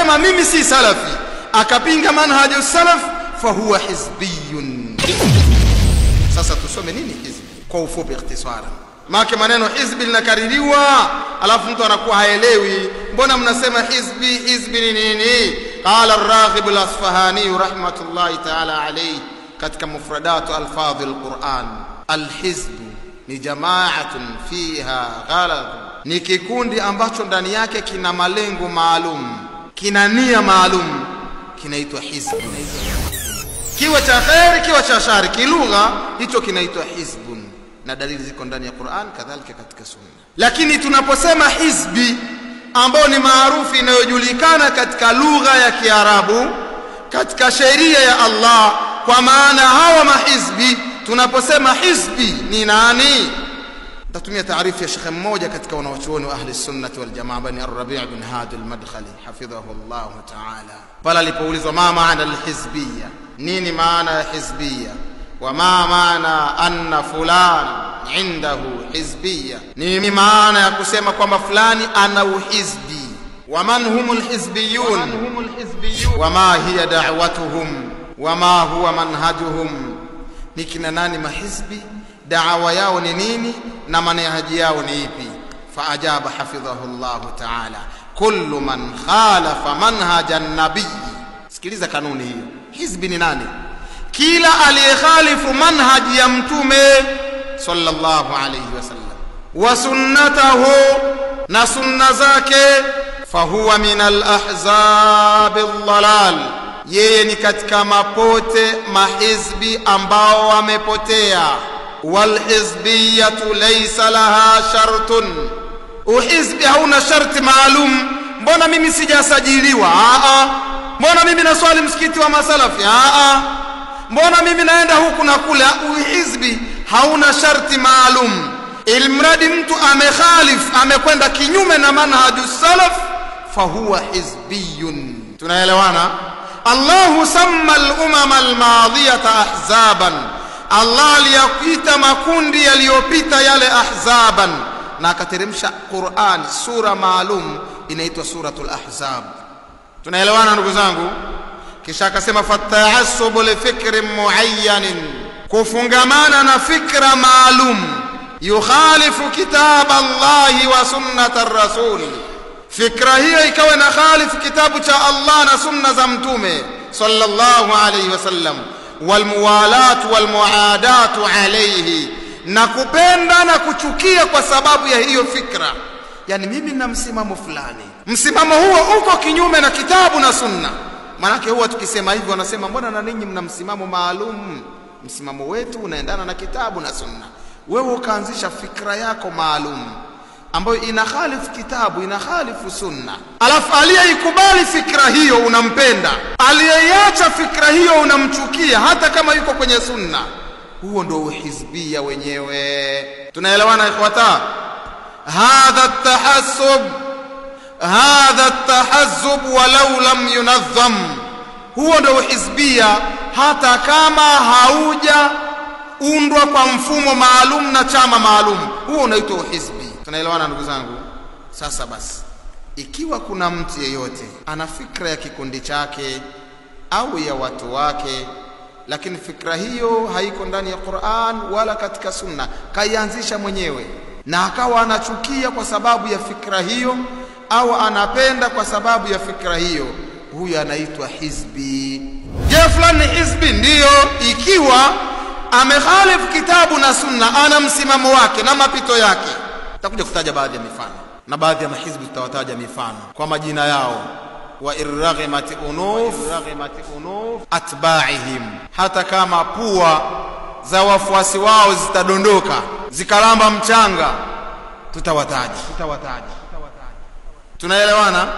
akasema mimi si salafi, akapinga manhaji salaf, fahuwa hizbiyun. Sasa tusome nini hizbi kwa ufupi ikhtisara? Maana maneno hizbi linakaririwa alafu mtu anakuwa haelewi, mbona mnasema hizbi? Hizbi ni nini? Qala ar-Raghib al-Asfahani rahmatullahi ta'ala alayhi katika mufradatu alfadhi al-Quran, al-hizbu ni jama'atun fiha ghalad, ni kikundi ambacho ndani yake kina malengo maalum, kina nia maalum, kinaitwa hizbu. Kiwa cha khair, kiwa cha shari, kilugha hicho kinaitwa hizbun, na dalili ziko ndani ya Qur'an kadhalika katika sunna. Lakini tunaposema hizbi ambao ni maarufu inayojulikana katika lugha ya Kiarabu, katika sheria ya Allah, kwa maana hawa mahizbi, tunaposema hizbi ni nani? Tatumia taarifu ya shekhe mmoja katika wanawachuoni wa ahli sunnah wal jamaa, bani ar-Rabi' bin Hadi al-Madkhali hafidhahu Allah ta'ala, pala alipoulizwa ma maana al-hizbiyya, nini maana ya hizbiyya, wa ma maana anna fulan indahu hizbiyya, ni maana ya kusema kwamba fulani ana uhizbi, wa man humul hizbiyun, wa ma hiya da'watuhum, wa ma huwa manhajuhum, ni kina nani mahizbi, da'wa yao ni nini na manhaji yao ni ipi? Faajaba hafidhahu Allah ta'ala, kullu man khalafa manhaja an-nabiy. Sikiliza kanuni hiyo, hizbi ni nani? Kila aliyekhalifu manhaji ya mtume sallallahu alayhi wasallam wa sunnatahu, na sunna zake, fahuwa min al-ahzab ad-dhalal, yeye ni katika mapote mahizbi ambao wamepotea. Wal hizbiyatu laysa laha shartun, uhizbi hauna sharti maalum. Mbona mimi sijasajiliwa? Mbona mimi naswali msikiti wa masalafi? Mbona mimi naenda huku na kule? Uhizbi hauna sharti maalum, ilmradi mtu amekhalif, amekwenda kinyume na manhaju salaf, fahuwa hizbiyun. Tunaelewana? Allahu samma al-umama al-madiyata ahzaban, Allah aliyakuita makundi yaliyopita yale ahzaban, na akateremsha Qur'an sura maalum inaitwa suratul ahzab. Tunaelewana ndugu zangu? Kisha akasema fata'assubu li fikrin muayyanin, kufungamana na fikra maalum, yukhalifu kitab Allah wa sunnat ar-rasul, fikra hiyo ikawa na khalifu kitabu cha Allah na sunna za mtume sallallahu alayhi wasallam, walmuwalat walmuadatu alayhi, na kupenda na kuchukia kwa sababu ya hiyo fikra. Yani mimi nina msimamo fulani, msimamo huo uko kinyume na kitabu na sunna. Manake huwa tukisema hivyo wanasema mbona na ninyi mna msimamo maalum? Msimamo wetu unaendana na kitabu na sunna. Wewe ukaanzisha fikra yako maalum ambayo inakhalifu kitabu, inakhalifu sunna, alafu aliyeikubali fikra hiyo unampenda, aliyeacha fikra hiyo unamchukia, hata kama yuko kwenye sunna. Huo ndio uhizbia wenyewe. Tunaelewana ikhwata? Hadha at-tahazzub walau lam yunazzam, huo ndio uhizbia hata kama hauja undwa kwa mfumo maalum na chama maalum, huo unaitwa uhizbi. Tunaelewana ndugu zangu? Sasa basi, ikiwa kuna mtu yeyote ana fikra ya kikundi chake au ya watu wake, lakini fikra hiyo haiko ndani ya Qur'an wala katika sunna, kaianzisha mwenyewe, na akawa anachukia kwa sababu ya fikra hiyo au anapenda kwa sababu ya fikra hiyo, huyo anaitwa hizbi. Je, fulani hizbi? Ndiyo, ikiwa amekhalifu kitabu na sunna, ana msimamo wake na mapito yake. Tutakuja kutaja baadhi ya mifano, na baadhi ya mahizbi tutawataja mifano kwa majina yao. Wa irghimati unuf atba'ihim, hata kama pua za wafuasi wao zitadondoka zikalamba mchanga, tutawataja. Tunaelewana?